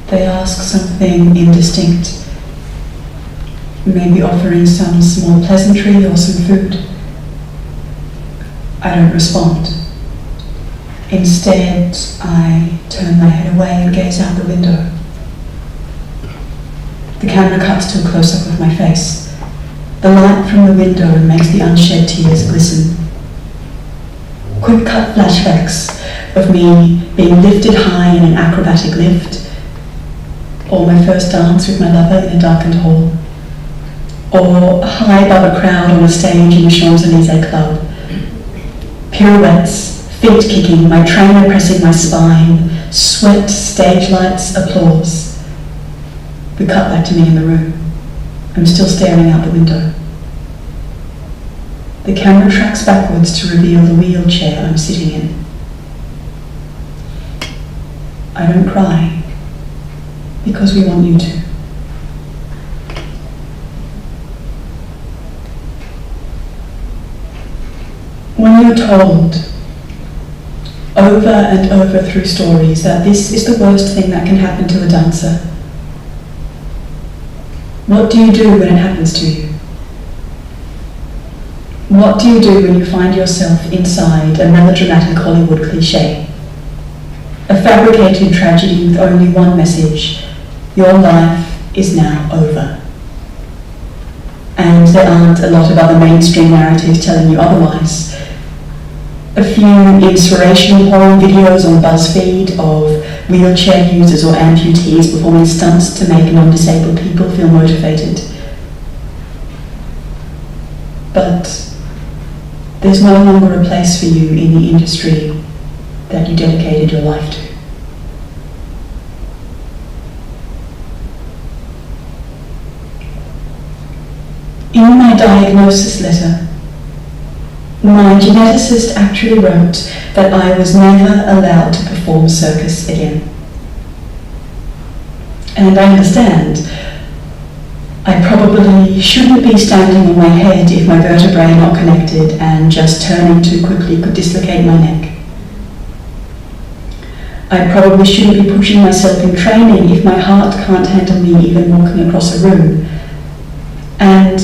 They ask something indistinct, maybe offering some small pleasantry or some food. I don't respond. Instead, I turn my head away and gaze out the window. The camera cuts to a close-up of my face. The light from the window makes the unshed tears glisten. Quick cut flashbacks of me being lifted high in an acrobatic lift, or my first dance with my lover in a darkened hall, or high above a crowd on a stage in the Champs-Élysées club. Pirouettes, feet kicking, my trainer pressing my spine, sweat, stage lights, applause. We cut back to me in the room. I'm still staring out the window. The camera tracks backwards to reveal the wheelchair I'm sitting in. I don't cry, because we want you to. When you're told over and over through stories that this is the worst thing that can happen to a dancer, what do you do when it happens to you? What do you do when you find yourself inside a melodramatic Hollywood cliché? A fabricated tragedy with only one message: your life is now over. And there aren't a lot of other mainstream narratives telling you otherwise. A few inspirational porn videos on BuzzFeed of wheelchair users or amputees performing stunts to make non-disabled people feel motivated. But there's no longer a place for you in the industry that you dedicated your life to. In my diagnosis letter, my geneticist actually wrote that I was never allowed to perform circus again. And I understand. I probably shouldn't be standing on my head if my vertebrae are not connected, and just turning too quickly could dislocate my neck. I probably shouldn't be pushing myself in training if my heart can't handle me even walking across a room. And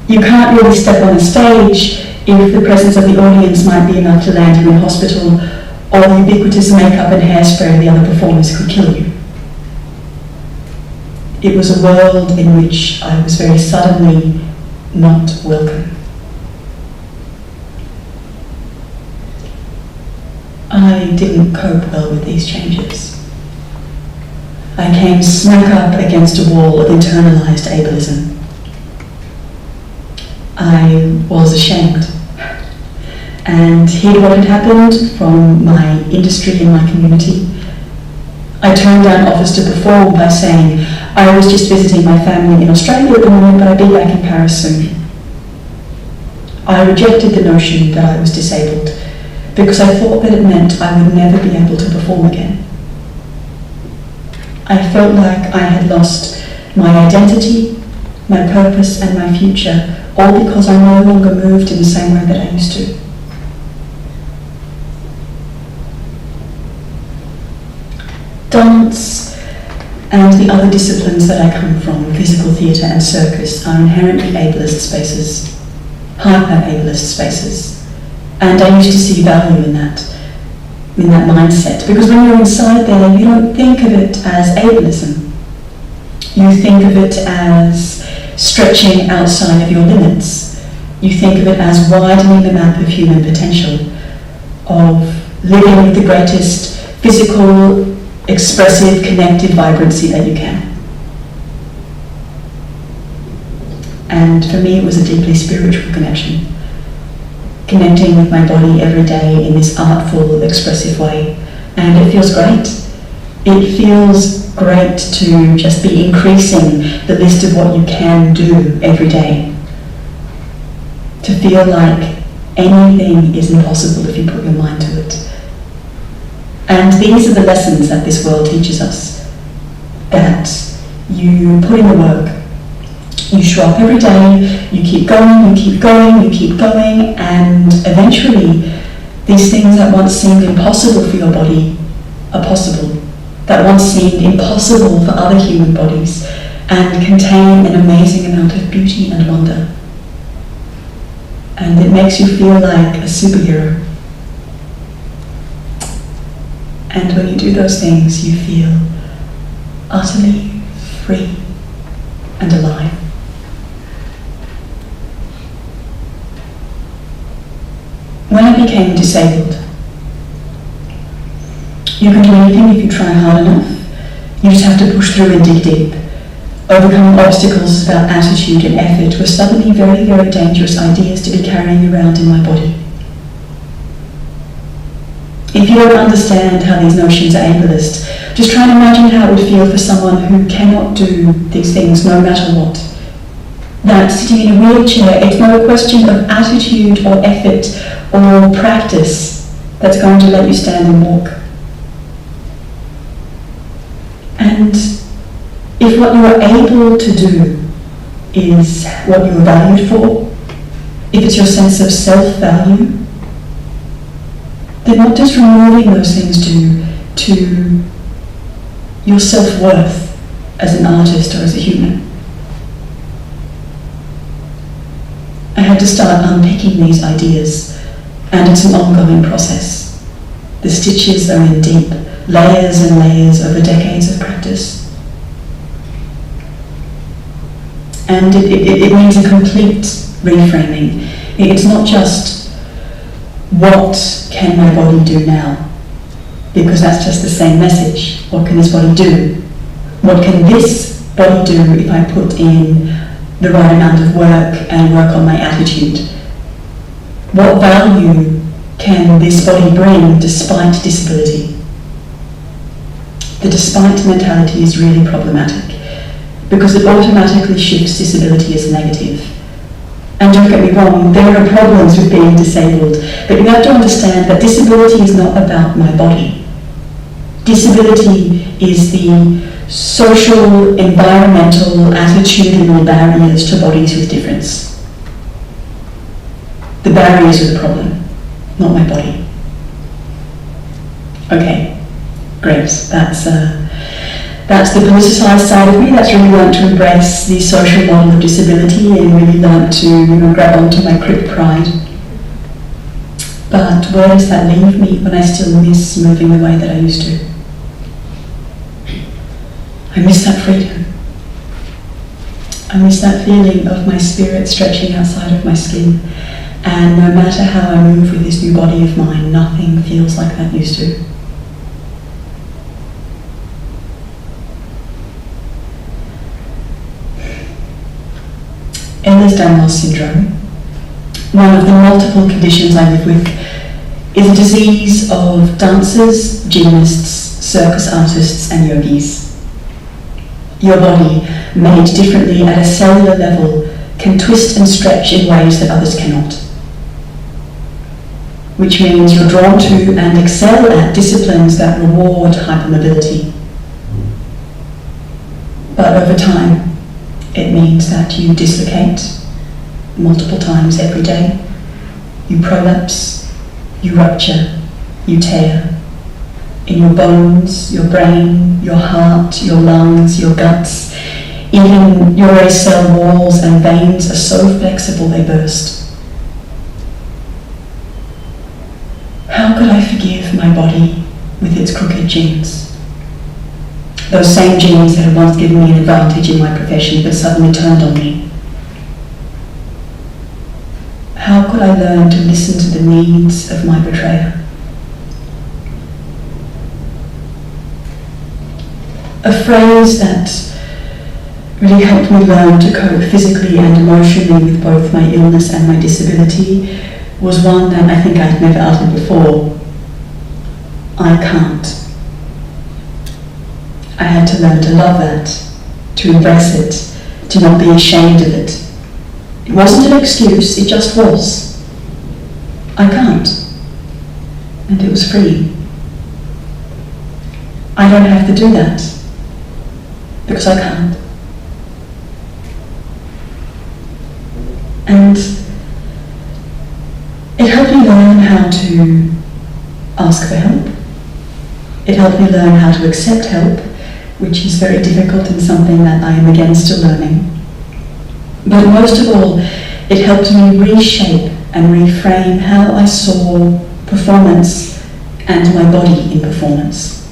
you can't really step on a stage if the presence of the audience might be enough to land you in hospital, or the ubiquitous makeup and hairspray of the other performers could kill you. It was a world in which I was very suddenly not welcome. I didn't cope well with these changes. I came smack up against a wall of internalized ableism. I was ashamed and hid what had happened from my industry and my community. I turned down offers to perform by saying I was just visiting my family in Australia at the moment, but I'd be back in Paris soon. I rejected the notion that I was disabled because I thought that it meant I would never be able to perform again. I felt like I had lost my identity, my purpose and my future, all because I no longer moved in the same way that I used to. Dance and the other disciplines that I come from, physical theatre and circus, are inherently ableist spaces, hyper-ableist spaces. And I used to see value in that mindset, because when you're inside there, you don't think of it as ableism. You think of it as stretching outside of your limits. You think of it as widening the map of human potential, of living with the greatest physical, expressive, connected vibrancy that you can. And for me, it was a deeply spiritual connection. Connecting with my body every day in this artful, expressive way. And it feels great. It feels great to just be increasing the list of what you can do every day. To feel like anything is impossible if you put your mind to it. And these are the lessons that this world teaches us. That you put in the work, you show up every day, you keep going, you keep going, you keep going, and eventually these things that once seemed impossible for your body are possible. that once seemed impossible for other human bodies and contain an amazing amount of beauty and wonder. And it makes you feel like a superhero. And when you do those things, you feel utterly free and alive. When I became disabled, you can do anything if you try hard enough. You just have to push through and dig deep. Overcoming obstacles about attitude and effort were suddenly very, very dangerous ideas to be carrying around in my body. If you don't understand how these notions are ableist, just try and imagine how it would feel for someone who cannot do these things no matter what. That sitting in a wheelchair, it's not a question of attitude or effort or practice that's going to let you stand and walk. And if what you are able to do is what you are valued for, if it's your sense of self-value, then what does removing those things do to your self-worth as an artist or as a human? I had to start unpicking these ideas, and it's an ongoing process. The stitches are in deep, layers and layers over decades of practice. And it means a complete reframing. It's not just what can my body do now, because that's just the same message. What can this body do? What can this body do if I put in the right amount of work and work on my attitude? What value can this body bring despite disability? The despite mentality is really problematic because it automatically shifts disability as negative. And don't get me wrong, there are problems with being disabled, but you have to understand that disability is not about my body. Disability is the social, environmental, attitudinal barriers to bodies with difference. The barriers are the problem, not my body. Okay, great. That's the politicized side of me. That's really learned to embrace the social model of disability and really learned to grab onto my crip pride. But where does that leave me when I still miss moving the way that I used to? I miss that freedom. I miss that feeling of my spirit stretching outside of my skin. And no matter how I move with this new body of mine, nothing feels like that used to. Ehlers-Danlos syndrome, one of the multiple conditions I live with, is a disease of dancers, gymnasts, circus artists and yogis. Your body, made differently at a cellular level, can twist and stretch in ways that others cannot. Which means you're drawn to and excel at disciplines that reward hypermobility. But over time, it means that you dislocate multiple times every day. You prolapse, you rupture, you tear. In your bones, your brain, your heart, your lungs, your guts, even your very cell walls and veins are so flexible they burst. How could I forgive my body with its crooked genes? Those same genes that had once given me an advantage in my profession but suddenly turned on me. How could I learn to listen to the needs of my betrayer? A phrase that really helped me learn to cope physically and emotionally with both my illness and my disability was one that I think I'd never uttered before. I can't. I had to learn to love that, to embrace it, to not be ashamed of it. It wasn't an excuse, it just was. I can't. And it was free. I don't have to do that, because I can't. And it helped me learn how to ask for help, It helped me learn how to accept help, which is very difficult and something that I am again still learning. But most of all, it helped me reshape and reframe how I saw performance and my body in performance.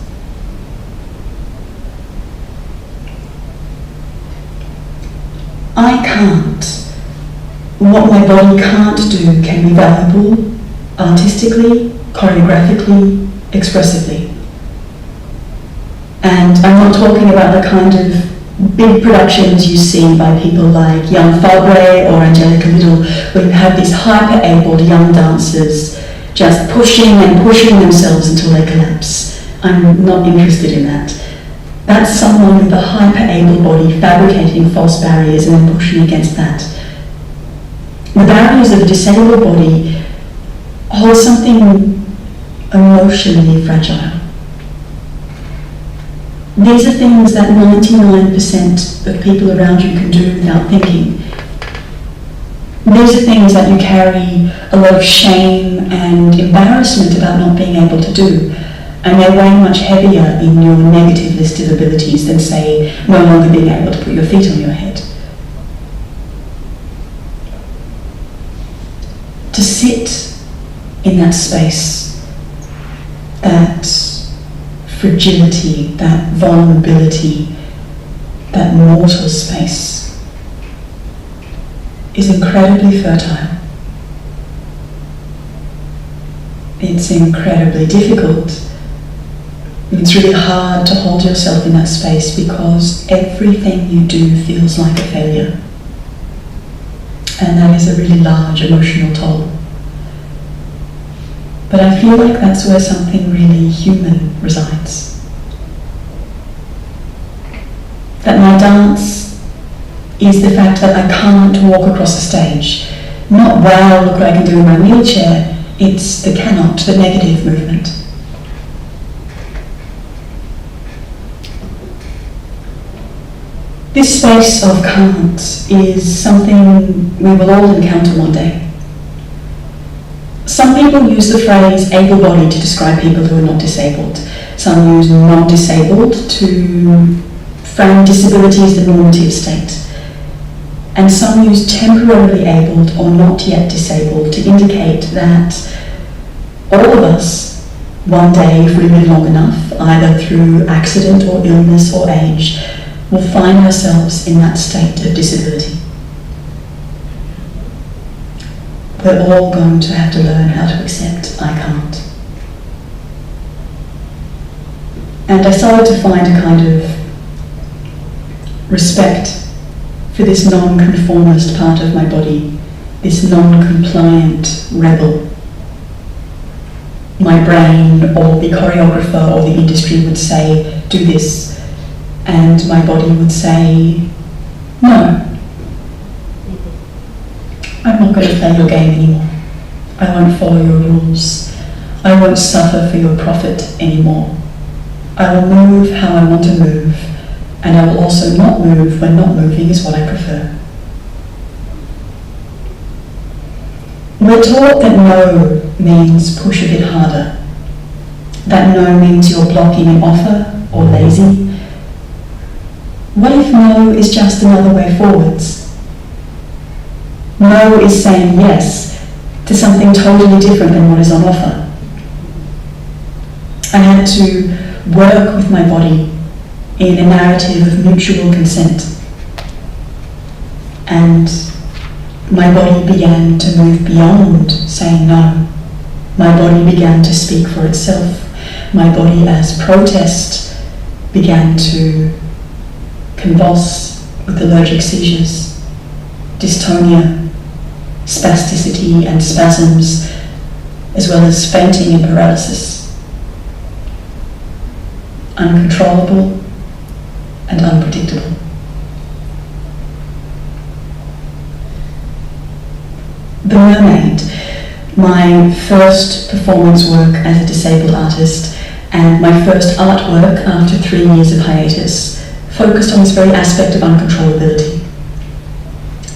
I can't. What my body can't do can be valuable artistically, choreographically, expressively. And I'm not talking about the kind of big productions you see by people like Young Fabre or Angelica Little, where you have these hyper-abled young dancers just pushing and pushing themselves until they collapse. I'm not interested in that. That's someone with a hyper-able body fabricating false barriers and then pushing against that. The barriers of a disabled body hold something emotionally fragile. These are things that 99% of people around you can do without thinking. These are things that you carry a lot of shame and embarrassment about not being able to do. And they're way much heavier in your negative list of abilities than, say, no longer being able to put your feet on your head. To sit in that space, that fragility, that vulnerability, that mortal space, is incredibly fertile. It's incredibly difficult. It's really hard to hold yourself in that space because everything you do feels like a failure. And that is a really large emotional toll. But I feel like that's where something really human resides. That my dance is the fact that I can't walk across a stage. Not, wow, look what I can do in my wheelchair. It's the cannot, the negative movement. This space of can't is something we will all encounter one day. Some people use the phrase able-bodied to describe people who are not disabled. Some use non-disabled to frame disability as the normative state. And some use temporarily abled or not yet disabled to indicate that all of us, one day, if we live long enough, either through accident or illness or age, will find ourselves in that state of disability. We're all going to have to learn how to accept I can't. And I started to find a kind of respect for this non-conformist part of my body, this non-compliant rebel. My brain or the choreographer or the industry would say, do this, and my body would say, no. I'm not going to play your game anymore. I won't follow your rules. I won't suffer for your profit anymore. I will move how I want to move, and I will also not move when not moving is what I prefer. We're taught that no means push a bit harder, that no means you're blocking an offer or lazy. What if no is just another way forwards? No is saying yes to something totally different than what is on offer. I had to work with my body in a narrative of mutual consent. And my body began to move beyond saying no. My body began to speak for itself. My body, as protest, began to convulse with allergic seizures, dystonia, spasticity and spasms, as well as fainting and paralysis. Uncontrollable and unpredictable. The Mermaid, my first performance work as a disabled artist and my first artwork after 3 years of hiatus, focused on this very aspect of uncontrollability.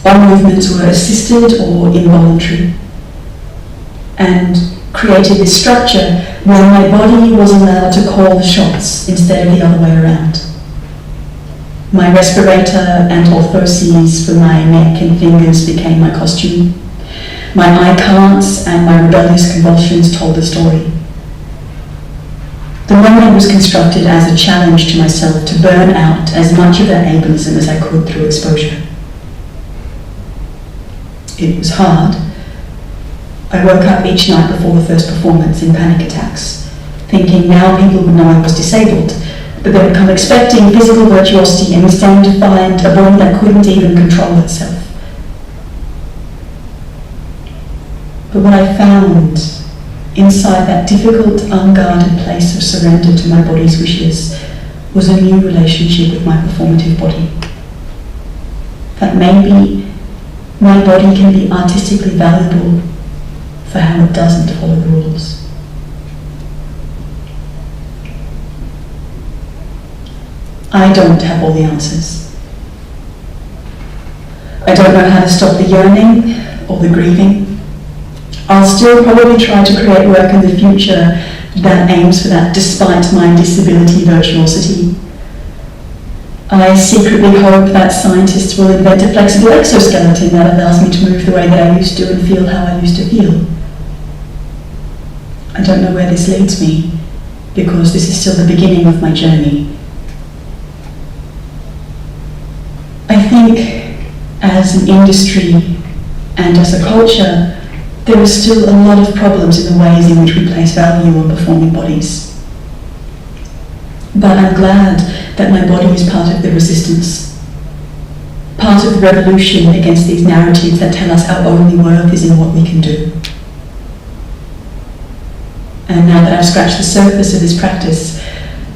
All movements were assisted or involuntary. And created this structure where my body was allowed to call the shots instead of the other way around. My respirator and orthoses for my neck and fingers became my costume. My I can'ts and my rebellious convulsions told the story. The moment was constructed as a challenge to myself to burn out as much of that ableism as I could through exposure. It was hard. I woke up each night before the first performance in panic attacks, thinking now people would know I was disabled, but they would come expecting physical virtuosity and stand to find a body that couldn't even control itself. But what I found inside that difficult, unguarded place of surrender to my body's wishes was a new relationship with my performative body. That maybe my body can be artistically valuable for how it doesn't follow the rules. I don't have all the answers. I don't know how to stop the yearning or the grieving. I'll still probably try to create work in the future that aims for that despite my disability virtuosity. I secretly hope that scientists will invent a flexible exoskeleton that allows me to move the way that I used to and feel how I used to feel. I don't know where this leads me, because this is still the beginning of my journey. I think as an industry and as a culture, there are still a lot of problems in the ways in which we place value on performing bodies. But I'm glad that my body is part of the resistance, part of the revolution against these narratives that tell us our only worth is in what we can do. And now that I've scratched the surface of this practice,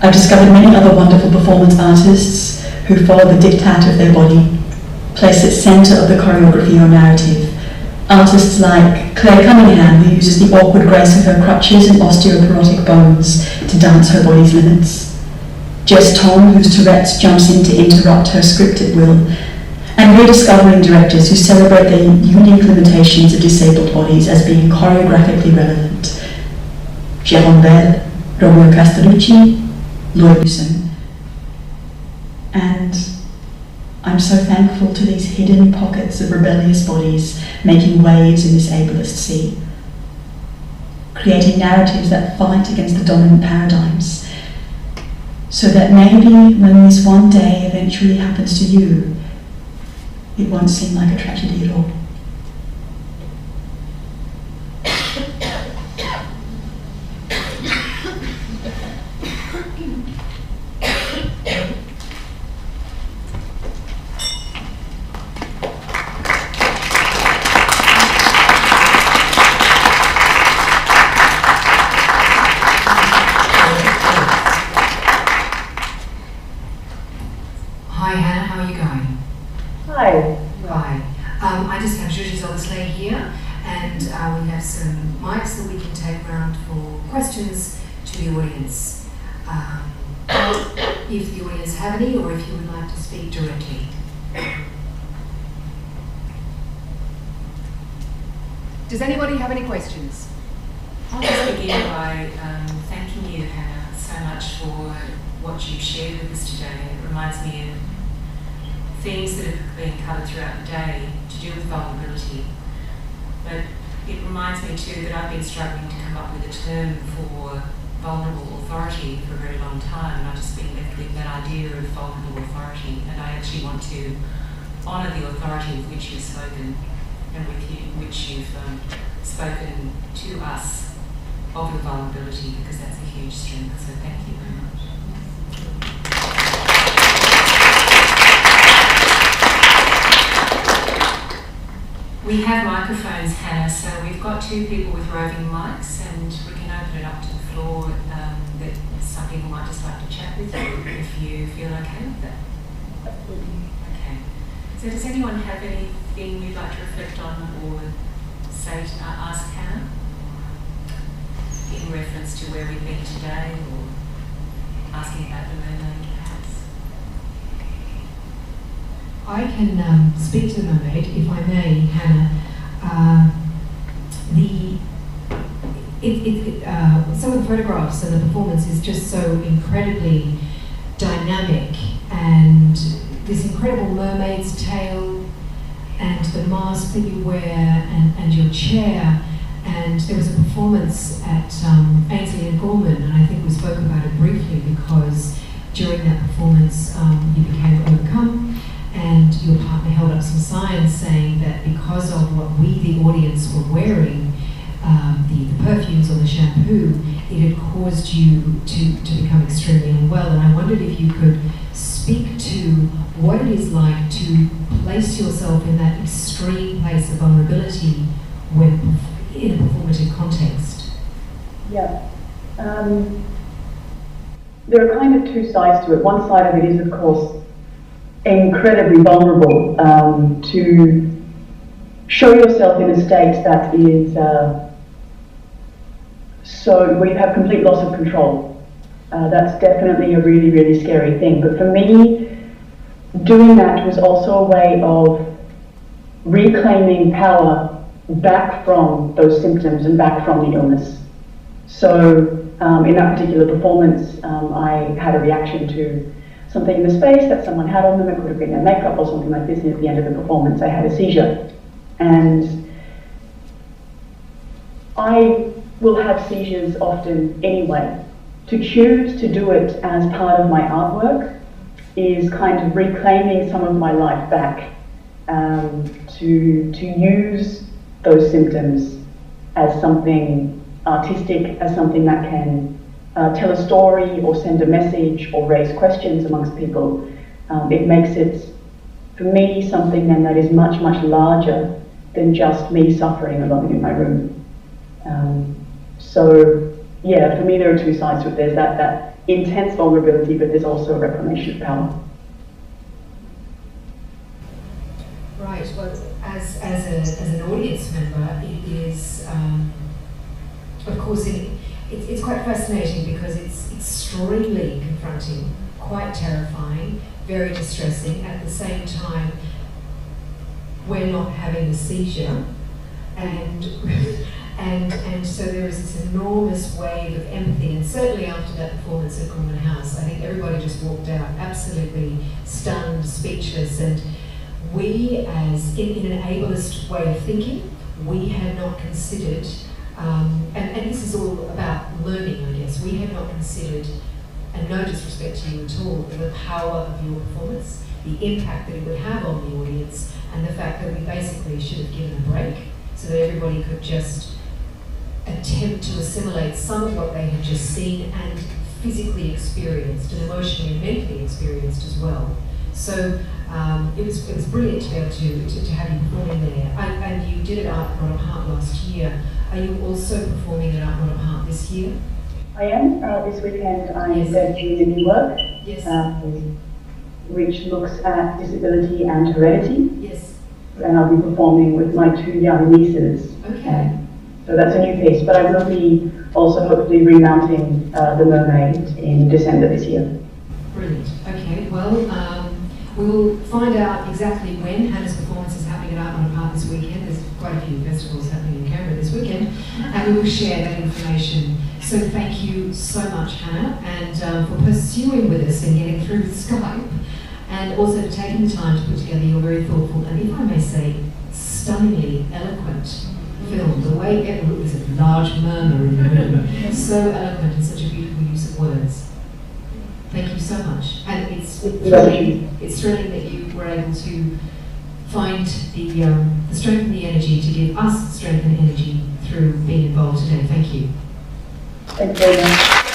I've discovered many other wonderful performance artists who follow the diktat of their body, placed at centre of the choreography or narrative. Artists like Claire Cunningham, who uses the awkward grace of her crutches and osteoporotic bones to dance her body's limits. Jess Tom, whose Tourette's jumps in to interrupt her script at will. And rediscovering directors who celebrate the unique limitations of disabled bodies as being choreographically relevant. Jérôme Bell, Romeo Castellucci, Lloyd Newson. And I'm so thankful to these hidden pockets of rebellious bodies making waves in this ableist sea, creating narratives that fight against the dominant paradigms, so that maybe when this one day eventually happens to you, it won't seem like a tragedy at all. I just have Judy's obviously here, and we have some mics that we can take around for questions to the audience. If the audience have any, or if you would like to speak directly. Does anybody have any questions? I'll just begin by thanking you, Hannah, so much for what you've shared with us today. It reminds me of themes that have been covered throughout the day to do with vulnerability. But it reminds me too that I've been struggling to come up with a term for vulnerable authority for a very long time, and I've just been left with that idea of vulnerable authority, and I actually want to honour the authority of which you've spoken and with which you've spoken to us of the vulnerability, because that's a huge strength, so thank you very much. We have microphones, Hannah, so we've got two people with roving mics, and we can open it up to the floor that some people might just like to chat with you if you feel okay with that. Okay. So does anyone have anything you'd like to reflect on or say to ask Hannah in reference to where we've been today, or asking about the mermaid perhaps? I can speak to the mermaid, if I may, Hannah. some of the photographs and the performance is just so incredibly dynamic, and this incredible mermaid's tail and the mask that you wear and your chair. And there was a performance at Ainsley and Gorman, and I think we spoke about it briefly because during that performance you became overcome, and your partner held up some signs saying that because of what we, the audience, were wearing, the perfumes or the shampoo, it had caused you to become extremely unwell. And I wondered if you could speak to what it is like to place yourself in that extreme place of vulnerability when in a performative context. Yeah. There are kind of two sides to it. One side of it is, of course, incredibly vulnerable to show yourself in a state that is so where you have complete loss of control. That's definitely a really, really scary thing. But for me, doing that was also a way of reclaiming power back from those symptoms and back from the illness. So in that particular performance, I had a reaction to something in the space that someone had on them. It could have been their makeup or something like this, and at the end of the performance I had a seizure. And I will have seizures often anyway. To choose to do it as part of my artwork is kind of reclaiming some of my life back, to use those symptoms as something artistic, as something that can tell a story or send a message or raise questions amongst people. It makes it, for me, something then that is much, much larger than just me suffering alone in my room. So yeah, for me there are two sides to it. There's that intense vulnerability, but there's also a reclamation of power. Right, well, as an audience member, it is, of course, it's quite fascinating because it's extremely confronting, quite terrifying, very distressing. At the same time, we're not having a seizure, and so there is this enormous wave of empathy. And certainly after that performance at Gorman House, I think everybody just walked out absolutely stunned, speechless, and we, as in an ableist way of thinking, we had not considered, and this is all about learning, I guess, we had not considered, and no disrespect to you at all, the power of your performance, the impact that it would have on the audience, and the fact that we basically should have given a break so that everybody could just attempt to assimilate some of what they had just seen and physically experienced and emotionally and mentally experienced as well. So it was brilliant to be able to have you performing there. And you did it at Art Not Heart last year. Are you also performing at Art Not Heart this year? I am. This weekend I am doing a new work, yes. Which looks at disability and heredity. Yes. And I'll be performing with my two young nieces. Okay. So that's a new piece, but I will be also hopefully remounting The Mermaid in December this year. Brilliant. Okay, well, we'll find out exactly when Hannah's performance is happening at Art Not Heart this weekend. There's quite a few festivals happening in Canberra this weekend, and we will share that information. So thank you so much, Hannah, and for pursuing with us and getting through Skype, and also for taking the time to put together your very thoughtful and, if I may say, stunningly eloquent film. The way it was a large murmur in the room, so eloquent and such a beautiful use of words. Thank you so much, and it's thrilling that you were able to find the strength and the energy to give us strength and energy through being involved today. Thank you. Thank you very much.